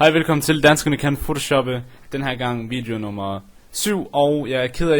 Hej, velkommen til Danskerne kan photoshoppe. Den her gang video nummer 7, og jeg er ked af,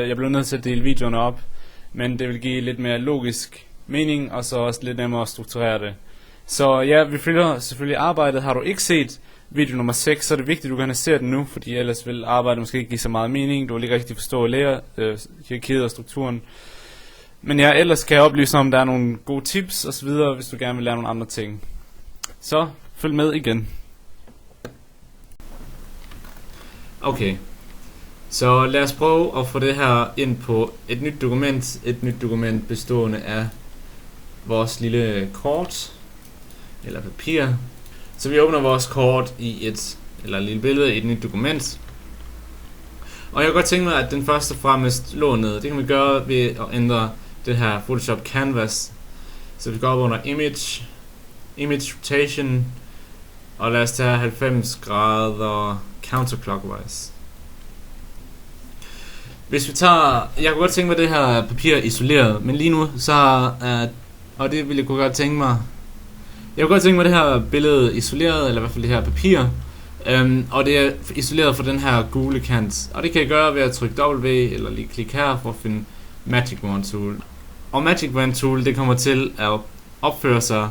jeg blev nødt til at dele videoerne op, men det vil give lidt mere logisk mening, og så også lidt nemmere at strukturere det. Så ja, vi følger selvfølgelig arbejdet. Har du ikke set video nummer 6, så er det vigtigt, at du kan se den nu, fordi ellers vil arbejdet måske ikke give så meget mening. Du vil ikke rigtig forstå hierarkiet og strukturen. Men ja, ellers kan jeg oplyse om, der er nogle gode tips og så videre, hvis du gerne vil lære nogle andre ting. Så følg med igen. Okay, så lad os prøve at få det her ind på et nyt dokument. Et nyt dokument bestående af vores lille kort eller papir. Så vi åbner vores kort i et lille billede i et nyt dokument. Og jeg kan godt tænke mig, at den først og fremmest lå ned. Det kan vi gøre ved at ændre det her Photoshop Canvas. Så vi går op under Image Rotation, og lad os tage 90 grader counterclockwise. Hvis vi tager, jeg kunne godt tænke mig det her papir isoleret, men lige nu så og det ville jeg kunne godt tænke mig. Jeg kunne godt tænke mig det her billede isoleret, eller i hvert fald det her papir, og det er isoleret fra den her gule kant. Og det kan jeg gøre ved at trykke W eller lige klikke her for at finde Magic Wand Tool. Og Magic Wand Tool, det kommer til at opføre sig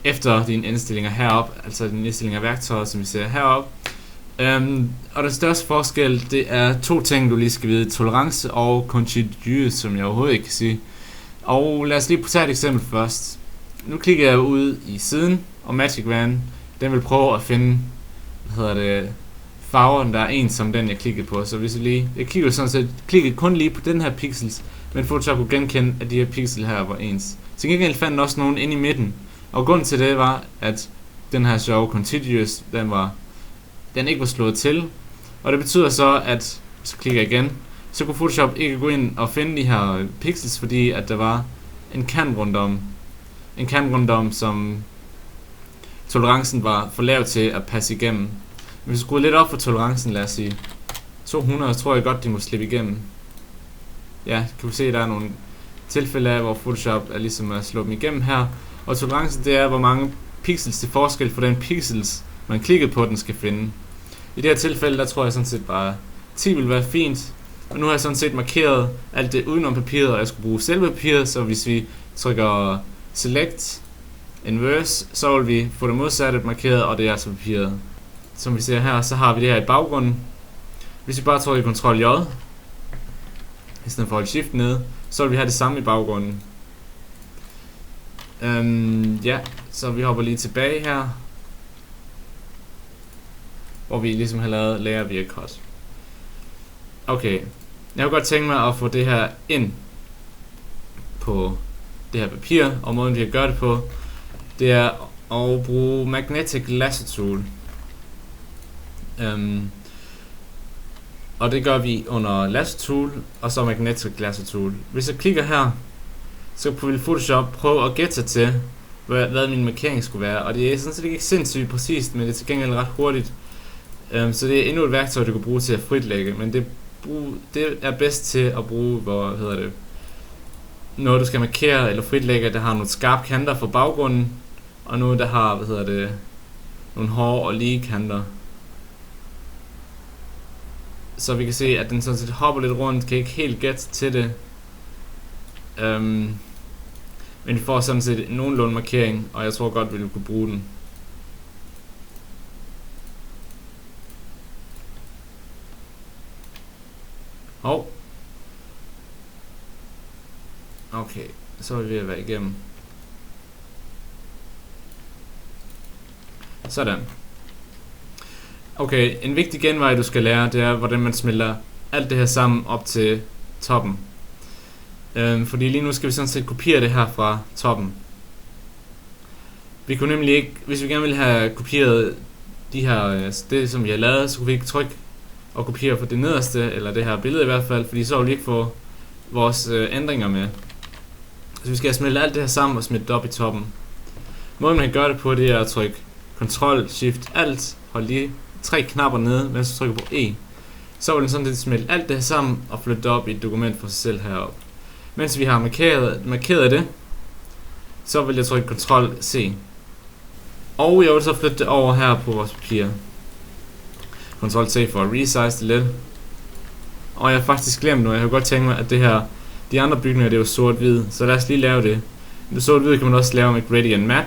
efter dine indstillinger heroppe, altså dine indstillinger af værktøjet, som vi ser heroppe. Og den største forskel, det er to ting, du lige skal vide: tolerance og contiguous, som jeg overhovedet ikke kan sige. Og lad os lige tage et eksempel først. Nu klikker jeg ud i siden, og Magic Wand, den vil prøve at finde, farven, der er en som den, jeg klikkede på. Så hvis jeg klikkede kun lige på den her pixels, men Photoshop kunne genkende, at de her pixel her var ens. Til gengæld fandt den også nogen inde i midten, og grunden til det var, at den her sjove contiguous, den ikke var slået til, og det betyder så, at så klikker jeg igen, så kunne Photoshop ikke gå ind og finde de her pixels, fordi at der var en kant rundt om, som tolerancen var for lav til at passe igennem. Hvis vi skruer lidt op for tolerancen, lad os sige 200, tror jeg godt, de må slippe igennem. Ja, kan vi se, der er nogle tilfælde af, hvor Photoshop er ligesom at slå dem igennem her, og tolerancen, det er, hvor mange pixels til forskel for den pixels, man klikker på, den skal finde. I det her tilfælde, der tror jeg sådan set bare 10 vil være fint. Og nu har jeg sådan set markeret alt det udenom papiret, og jeg skulle bruge selve papiret, så hvis vi trykker Select, Inverse, så vil vi få det modsatte markeret, og det er altså papiret. Som vi ser her, så har vi det her i baggrunden. Hvis vi bare trykker Ctrl J, i stedet for at holde Shift nede, så vil vi have det samme i baggrunden. Ja, så vi hopper lige tilbage her, hvor vi ligesom har lavet layer via cut. Okay, jeg kunne godt tænke mig at få det her ind på det her papir, og måden vi kan gøre det på, det er at bruge Magnetic Lasso Tool. Og det gør vi under Lasso Tool, og så Magnetic Lasso Tool. Hvis jeg klikker her, så vil Photoshop prøve at gætte sig til, hvad min markering skulle være, og det er sådan set ikke sindssygt præcist, men det er til gengæld ret hurtigt. Så det er endnu et værktøj, du kan bruge til at fritlægge, men det er bedst til at bruge, når du skal markere eller fritlægge, der har nogle skarpe kanter for baggrunden, og noget der har, nogle hårde og lige kanter. Så vi kan se, at den sådan set hopper lidt rundt, kan ikke helt gætte til det. Men vi får sådan set nogenlunde markering, og jeg tror godt, vi vil kunne bruge den. Okay, så er vi ved at være igennem. Sådan. Okay, en vigtig genvej, du skal lære, det er, hvordan man smelter alt det her sammen op til toppen. Fordi lige nu skal vi sådan set kopiere det her fra toppen. Vi kunne nemlig ikke, hvis vi gerne ville have kopieret det som vi har lavet, så kunne vi ikke trykke og kopiere fra det nederste, eller det her billede i hvert fald, fordi så vil vi ikke få vores ændringer med. Så vi skal smelte alt det her sammen og smelte det op i toppen. Måden man kan gøre det på, det er at trykke Ctrl, Shift, Alt, hold lige 3 knapper nede, mens du trykker på E. Så vil den sådan lidt smelte alt det her sammen og flytte det op i et dokument for sig selv heroppe. Mens vi har markeret det, så vil jeg trykke Ctrl C. Og jeg vil så flytte det over her på vores papir. Ctrl-T for at resize det lidt. Og jeg har faktisk glemt nu, jeg har godt tænkt mig, at det her, de andre bygninger, det er jo sort-hvid, så lad os lige lave det. Det sort-hvid kan man også lave med gradient map,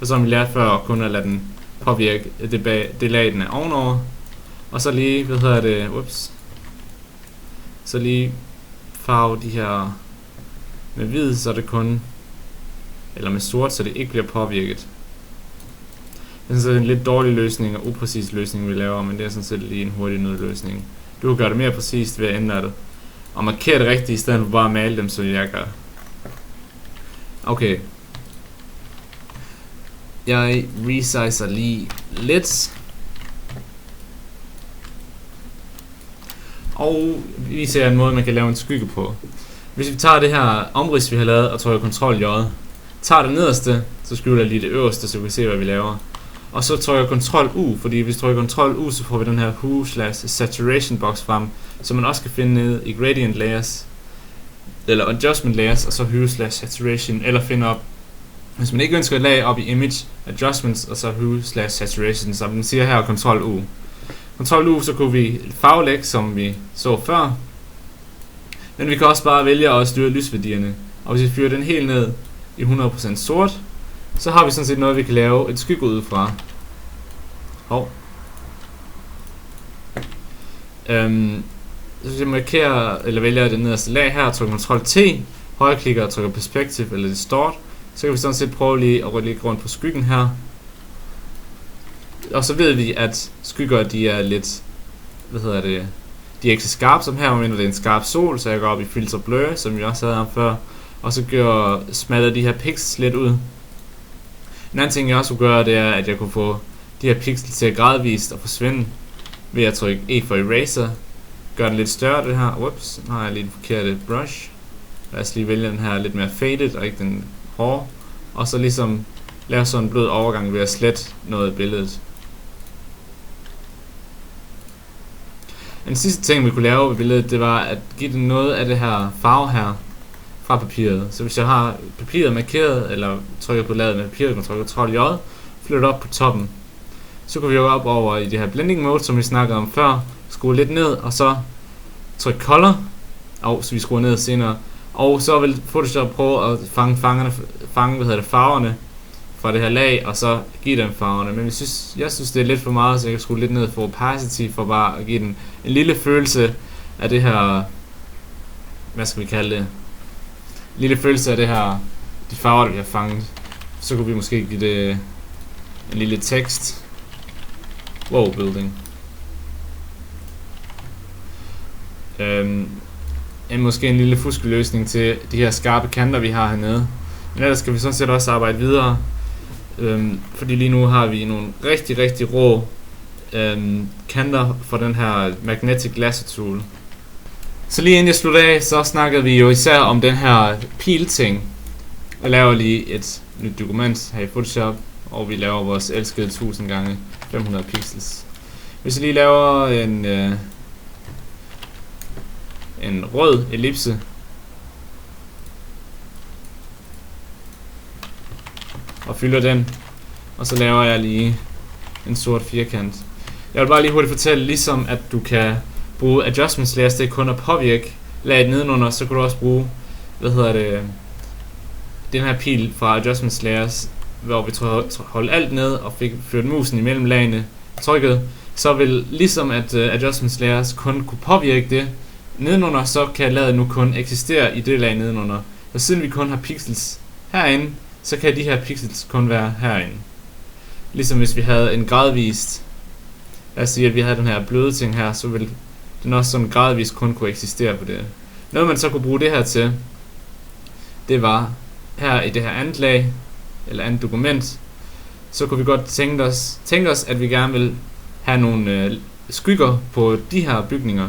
og så har vi lært før kun at lade den påvirke det lag, den er ovenover. Og så lige, så lige farve de her med hvid, så det kun, eller med sort, så det ikke bliver påvirket. Det er sådan en lidt dårlig løsning og upræcis løsning, vi laver, men det er sådan set lige en hurtig nødløsning. Du kan gøre det mere præcist ved at ændre det, og markere det rigtigt, i stedet for bare at male dem, som jeg gør. Okay. Jeg resizer lige lidt. Og vi ser en måde, man kan lave en skygge på. Hvis vi tager det her omrids, vi har lavet, og trykker Ctrl-J, tager det nederste, så skjuler jeg lige det øverste, så vi kan se, hvad vi laver. Og så trykker Ctrl-U, fordi hvis vi trykker Ctrl-U, så får vi den her Hue/Saturation box frem, som man også kan finde nede i Gradient Layers, eller Adjustment Layers, og så Hue/Saturation, eller finde op, hvis man ikke ønsker et lag, op i Image, Adjustments, og så Hue/Saturation, som den siger her, Ctrl-U. Ctrl-U, så kunne vi farvelægge, som vi så før, men vi kan også bare vælge at styre lysværdierne, og hvis vi fyrer den helt ned i 100% sort, så har vi sådan set noget, vi kan lave et skygge ud fra. Så hvis jeg markerer, eller vælger det nederste lag her, trykker Ctrl-T, højreklikker og trykker Perspective eller Distort, så kan vi sådan set prøve lige at rykke rundt på skyggen her. Og så ved vi, at skygger, de er lidt, de er ikke så skarpe som her, men det er en skarp sol, så jeg går op i Filter Blur, som vi også havde her før, og så smadrer de her pixels lidt ud. En anden ting jeg også kunne gøre, det er, at jeg kunne få de her pixels til at gradvist at forsvinde ved at trykke E for Eraser. Gør den lidt større, det her. Ups, nu har jeg lige den forkerte brush. Lad os lige vælge den her lidt mere faded og ikke den hårde. Og så ligesom lave sådan en blød overgang ved at slette noget af billedet. Den sidste ting vi kunne lave ved billedet, det var at give den noget af det her farve her fra papiret. Så hvis jeg har papiret markeret, eller trykker på ladet med papiret, kan man trykke Ctrl-J, flytter op på toppen. Så kan vi jo op over i det her blending mode, som vi snakkede om før, skrue lidt ned, og så trykke color, så vi skruer ned senere. Og så vil Photoshop prøve at fange farverne fra det her lag, og så give dem farverne. Men jeg synes det er lidt for meget, så jeg kan skrue lidt ned for opacity, for bare at give den en lille følelse af det her, hvad skal vi kalde det, lille følelse af det her, de farver, der vi har fanget. Så kunne vi måske give det en lille tekst. Wow, building. Måske en lille fuskeløsning til de her skarpe kanter, vi har hernede. Men ellers skal vi sådan set også arbejde videre. Fordi lige nu har vi nogle rigtig, rigtig rå kanter for den her Magnetic Lasso Tool. Så lige inden jeg slutter af, så snakkede vi jo især om den her pil-ting. Jeg laver lige et nyt dokument her i Photoshop, og vi laver vores elskede 1000 gange 500 pixels. Hvis jeg lige laver en rød ellipse, og fylder den, og så laver jeg lige en sort firkant. Jeg vil bare lige hurtigt fortælle, ligesom at du kan bruge adjustments layers til kun at påvirke laget nedenunder, så kan du også bruge, den her pil fra adjustments layers, hvor vi holder alt ned og fik ført musen imellem lagene trykket, så vil ligesom at adjustments layers kun kunne påvirke det nedenunder, så kan laget nu kun eksistere i det lag nedenunder. Og siden vi kun har pixels herinde, så kan de her pixels kun være herinde. Ligesom hvis vi havde en gradvist, lad os sige at vi havde den her bløde ting her, så ville den også sådan gradvist kun kunne eksistere på det. Noget man så kunne bruge det her til, det var her i det her andet lag, eller andet dokument, så kunne vi godt tænke os at vi gerne vil have nogle skygger på de her bygninger.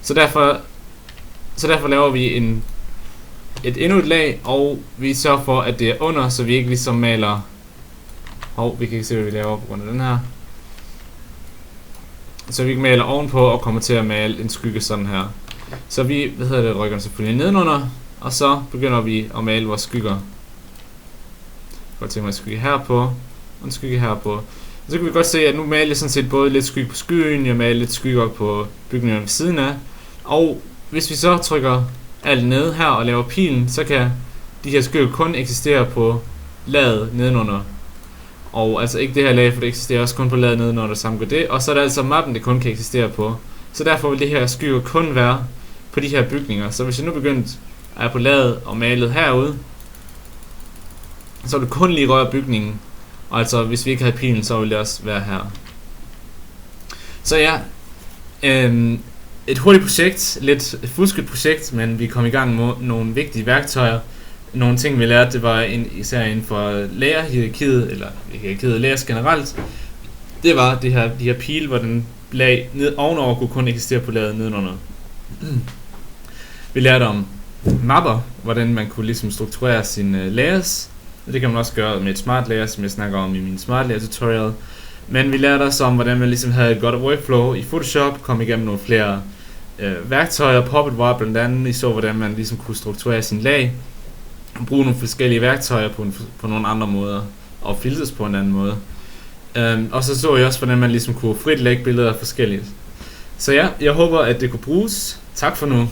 Så derfor laver vi endnu et lag, og vi sørger for at det er under, så vi ikke ligesom maler. Vi kan ikke se hvad vi laver på grund af den her. Så vi ikke maler ovenpå og kommer til at male en skygge sådan her. Så vi rykker den selvfølgelig nedenunder, og så begynder vi at male vores skygger. Jeg kan tænke mig en skygge herpå, og en skygge herpå. Så kan vi godt se, at nu maler jeg sådan set både lidt skygge på skyen, jeg maler lidt skygger på bygningerne ved siden af. Og hvis vi så trykker alt ned her og laver pilen, så kan de her skygger kun eksistere på laget nedenunder. Og altså ikke det her lag, for det eksisterer også kun på laget nedenunder, der samme gør det. Og så er der altså mappen, det kun kan eksistere på. Så derfor vil det her skygger kun være på de her bygninger. Så hvis jeg nu begyndte at på laget og malet herude, så vil det kun lige røre bygningen. Og altså hvis vi ikke havde pilen, så ville det også være her. Så ja, et hurtigt projekt, lidt fusket projekt, men vi kom i gang med nogle vigtige værktøjer. Nogle ting vi lærte, det var især inden for lagerhierarkiet, eller hierarkiet layers generelt. Det var de her pile, hvor den lag ned ovenover kunne kun eksistere på laget nedenunder. Vi lærte om mapper, hvordan man kunne ligesom strukturere sine layers. Det kan man også gøre med et smart layer, som jeg snakker om i min smart layer tutorial. Men vi lærte også om, hvordan man ligesom havde et godt workflow i Photoshop, kom igennem nogle flere værktøjer. Puppet var blandt andet, I så hvordan man ligesom kunne strukturere sin lag, bruge nogle forskellige værktøjer på nogle andre måder, og filtres på en anden måde. Og så jeg også, hvordan man ligesom kunne frit lægge billeder forskelligt. Så ja, jeg håber, at det kunne bruges. Tak for nu.